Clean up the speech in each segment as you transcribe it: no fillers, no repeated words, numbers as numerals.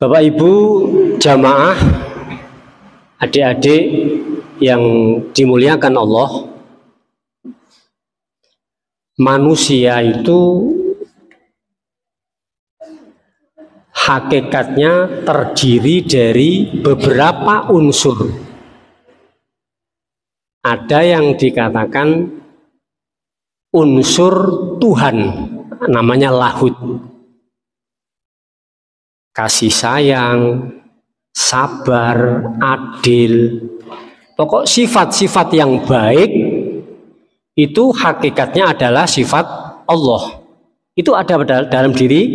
Bapak Ibu jamaah, adik-adik yang dimuliakan Allah, manusia itu hakikatnya terdiri dari beberapa unsur. Ada yang dikatakan unsur Tuhan, namanya lahud. Kasih sayang, sabar, adil, pokok sifat-sifat yang baik itu hakikatnya adalah sifat Allah. Itu ada dalam diri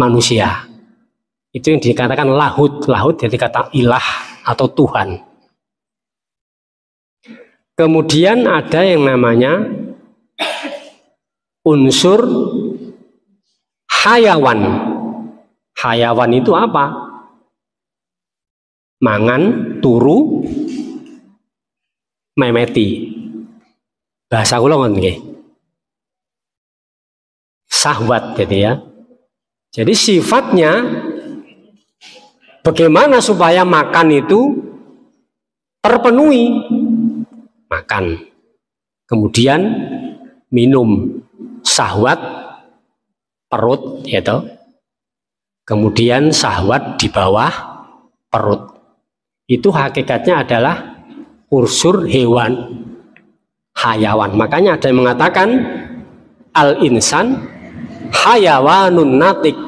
manusia. Itu yang dikatakan lahud. Lahud jadi kata ilah atau Tuhan. Kemudian ada yang namanya unsur hayawan. Hayawan itu apa? Mangan, turu, memeti. Bahasa kula ngoten nggih. Syahwat gitu ya. Jadi sifatnya bagaimana supaya makan itu terpenuhi? Makan. Kemudian minum, syahwat perut gitu. Kemudian syahwat di bawah perut. Itu hakikatnya adalah unsur hewan, hayawan. Makanya ada yang mengatakan al-insan hayawanun natik.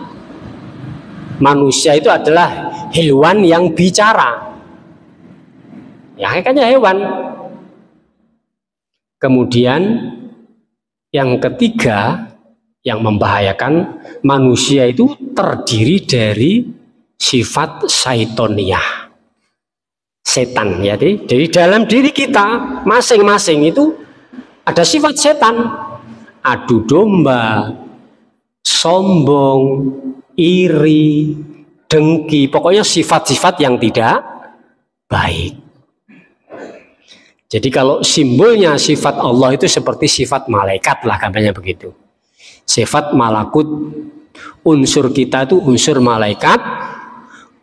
Manusia itu adalah hewan yang bicara. Ya, hakikatnya hewan. Kemudian yang ketiga yang membahayakan, manusia itu terdiri dari sifat syaitoniyah, setan ya. Jadi dalam diri kita masing-masing itu ada sifat setan, adu domba, sombong, iri, dengki, pokoknya sifat-sifat yang tidak baik. Jadi kalau simbolnya sifat Allah itu seperti sifat malaikat lah, kabarnya begitu. Sifat malakut, unsur kita itu unsur malaikat,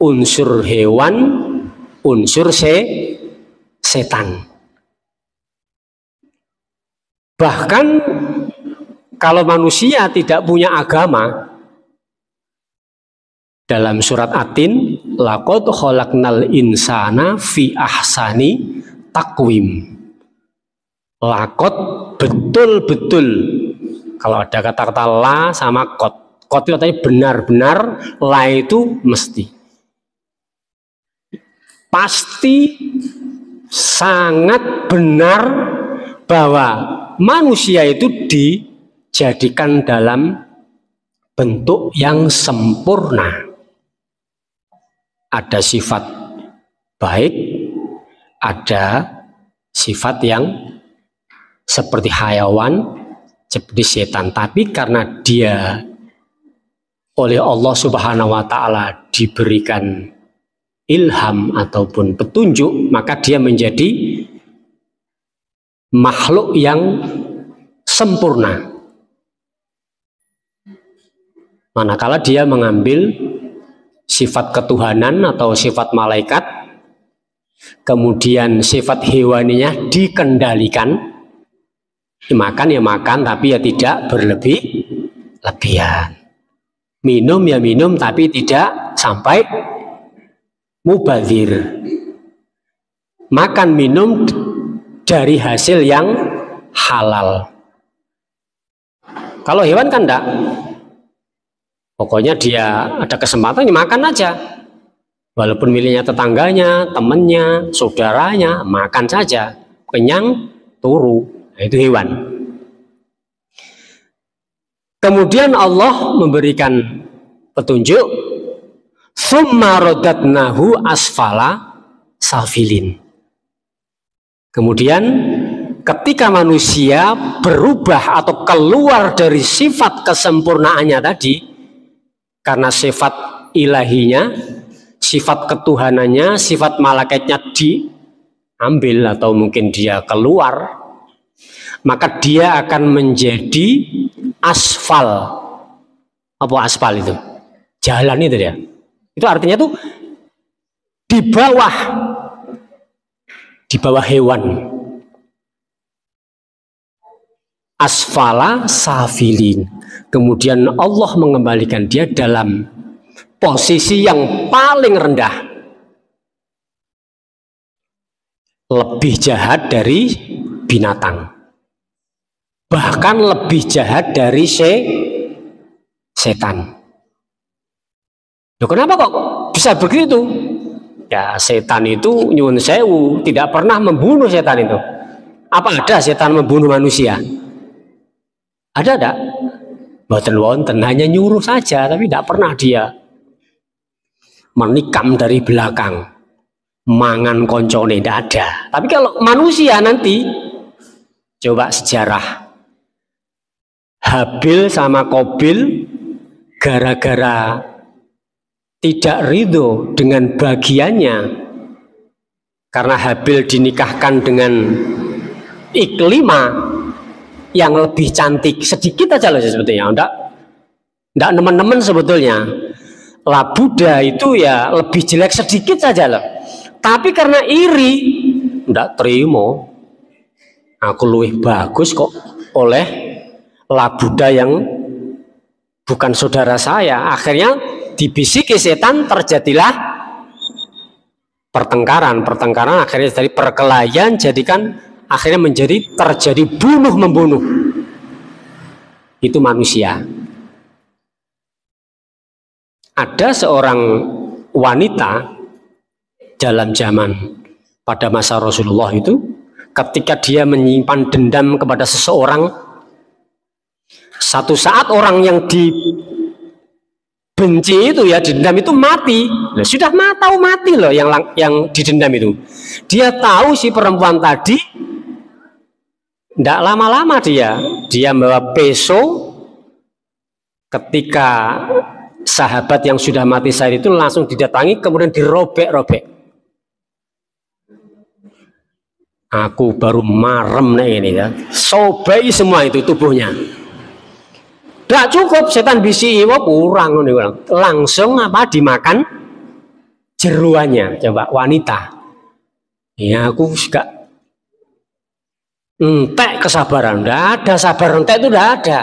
unsur hewan, unsur setan. Bahkan kalau manusia tidak punya agama, dalam surat Atin, laqad khalaqnal insana fi ahsani taqwim. Laqad betul-betul. Kalau ada kata-kata la sama kot. Kot itu artinya benar-benar, la itu mesti. Pasti sangat benar bahwa manusia itu dijadikan dalam bentuk yang sempurna. Ada sifat baik, ada sifat yang seperti hayawan, seperti setan. Tapi karena dia oleh Allah Subhanahu wa Ta'ala diberikan ilham ataupun petunjuk, maka dia menjadi makhluk yang sempurna. Manakala dia mengambil sifat ketuhanan atau sifat malaikat, kemudian sifat hewaninya dikendalikan, makan ya makan tapi ya tidak berlebihan, minum ya minum tapi tidak sampai mubadzir, makan minum dari hasil yang halal. Kalau hewan kan enggak, pokoknya dia ada kesempatan ya makan aja, walaupun miliknya tetangganya, temannya, saudaranya, makan saja, kenyang turu. Nah, itu hewan. Kemudian Allah memberikan petunjuk, summa radatnahu asfala safilin. Kemudian ketika manusia berubah atau keluar dari sifat kesempurnaannya tadi, karena sifat ilahinya, sifat ketuhanannya, sifat malaikatnya diambil atau mungkin dia keluar, maka dia akan menjadi asfal. Apa aspal itu? Jalan itu dia. Itu artinya tuh di bawah hewan. Asfala safilin. Kemudian Allah mengembalikan dia dalam posisi yang paling rendah, lebih jahat dari binatang, bahkan lebih jahat dari setan. Loh, kenapa kok bisa begitu? Ya, setan itu nyuwun sewu tidak pernah membunuh. Setan itu, apa ada setan membunuh manusia? Ada enggak? Mboten wonten, hanya nyuruh saja, tapi tidak pernah dia menikam dari belakang, mangan koncone, tidak ada. Tapi kalau manusia nanti, coba sejarah, Habil sama Qabil gara-gara tidak ridho dengan bagiannya, karena Habil dinikahkan dengan Iklimah yang lebih cantik sedikit aja loh sebetulnya, enggak nemen-nemen sebetulnya. Labuda itu ya lebih jelek sedikit saja loh, tapi karena iri enggak terima, aku lebih bagus kok oleh Labuda yang bukan saudara saya. Akhirnya dibisiki setan, terjadilah pertengkaran akhirnya dari perkelahian jadikan akhirnya terjadi bunuh membunuh. Itu manusia. Ada seorang wanita dalam zaman pada masa Rasulullah itu, ketika dia menyimpan dendam kepada seseorang, satu saat orang yang dibenci itu ya, dendam itu mati. Nah, sudah tahu mati loh yang didendam itu. Dia tahu si perempuan tadi. Tidak lama-lama dia membawa peso. Ketika sahabat yang sudah mati syahid itu langsung didatangi, kemudian dirobek-robek. Aku baru marem nih ini ya, sobai semua itu tubuhnya. Tidak cukup, setan bisi kurang, langsung dimakan jeruannya. Coba wanita, ya aku juga entek kesabaran, tidak ada sabar entek itu, tidak ada.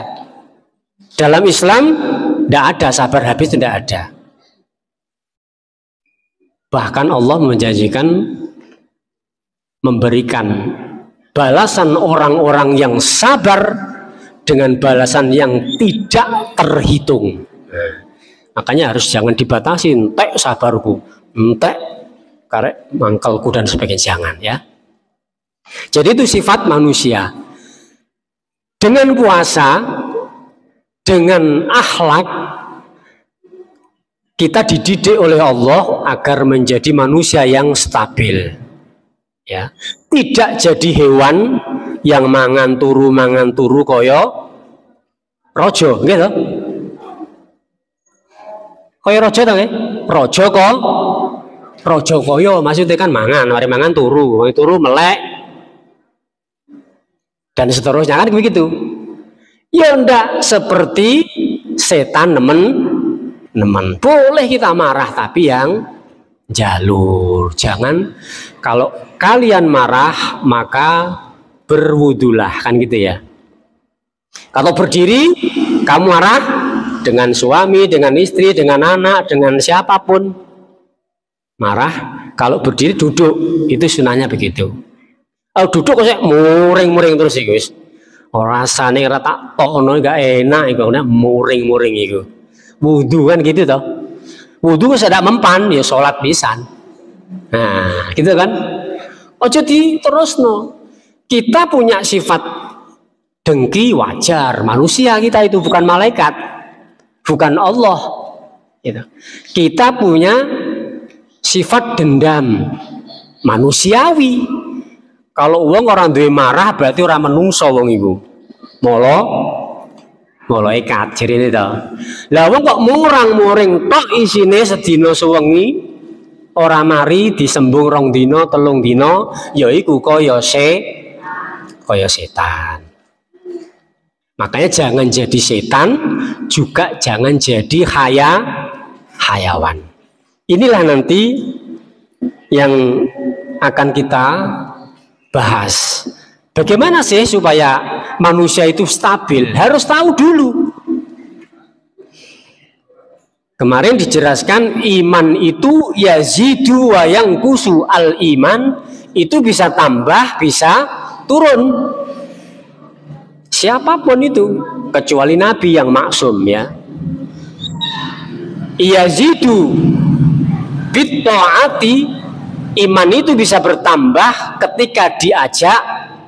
Dalam Islam tidak ada sabar habis, tidak ada. Bahkan Allah menjanjikan memberikan balasan orang-orang yang sabar dengan balasan yang tidak terhitung. Makanya harus jangan dibatasi, entek sabarku, entek karek mangkalku dan sebagainya, jangan ya. Jadi itu sifat manusia. Dengan puasa, dengan akhlak, kita dididik oleh Allah agar menjadi manusia yang stabil. Ya, tidak jadi hewan yang mangan turu koyo rojo, gitu. Koyo rojo ta nggih? Rojo koyo maksudnya kan mari mangan turu melek. Dan seterusnya kan begitu. Ya ndak seperti setan nemen. Boleh kita marah tapi yang jalur. Jangan kalau kalian marah maka berwudulah, kan gitu ya. Kalau berdiri kamu marah dengan suami, dengan istri, dengan anak, dengan siapapun marah. Kalau berdiri duduk, itu sunahnya begitu. Kalau duduk kok saya muring-muring terus iku wis. Ora rasane ora tak tokno enggak enak iku, muring-muring iku. Wudu kan gitu toh. Wudu wis ada mempan ya salat pisan. Nah, gitu kan. Ojo diterusno. Kita punya sifat dengki wajar, manusia kita itu bukan malaikat. Bukan Allah. Gitu. Kita punya sifat dendam manusiawi. Kalau wong orang duwe marah berarti orang menungso wong iku. Malaikat jerene to. Lah wong kok murang-muring tok isine sedina sewengi ora mari disembung 2 dina 3 dina ya iku kaya setan. Makanya jangan jadi setan, juga jangan jadi hayawan. Inilah nanti yang akan kita bahas. Bagaimana sih supaya manusia itu stabil? Harus tahu dulu. Kemarin dijelaskan iman itu yazidu wa yanqusu, al iman itu bisa tambah, bisa turun. Siapapun itu, kecuali Nabi yang maksum ya. Yazidu bit ta'ati, iman itu bisa bertambah ketika diajak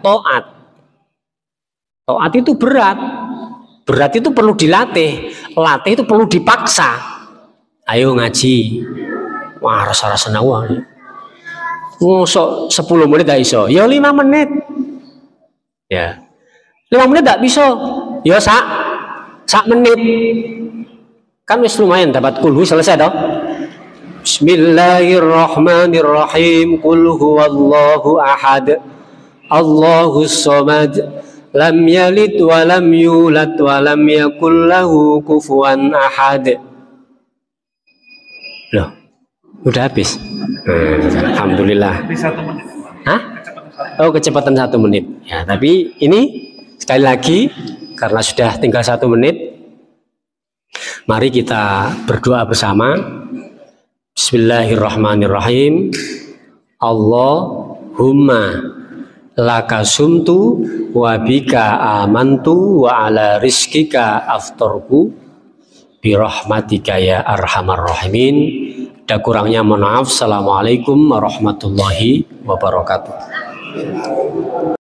taat. Taat itu berat. Berat itu perlu dilatih. Latih itu perlu dipaksa. Ayo ngaji. Wah, rasa-rasa nawa. Ngosok 10 menit gak iso. Ya 5 menit. Ya. 5 menit gak bisa. Ya sak menit. Kan wis lumayan dapat kulhu selesai dong. Bismillahirrahmanirrahim. Qul huwallahu ahad. Allahus samad. Lam yalid wa lam yulad wa lam yakul lahu kufuwan ahad. Loh, udah habis. Alhamdulillah. Hah? Oh, kecepatan 1 menit. Ya, tapi ini sekali lagi karena sudah tinggal 1 menit, mari kita berdoa bersama. Bismillahirrahmanirrahim. Allahumma laka sumtu wa bika amantu wa ala rizkika aftarku birahmatika ya arhamar rahimin. Ada kurangnya mohon maaf. Assalamualaikum warahmatullahi wabarakatuh.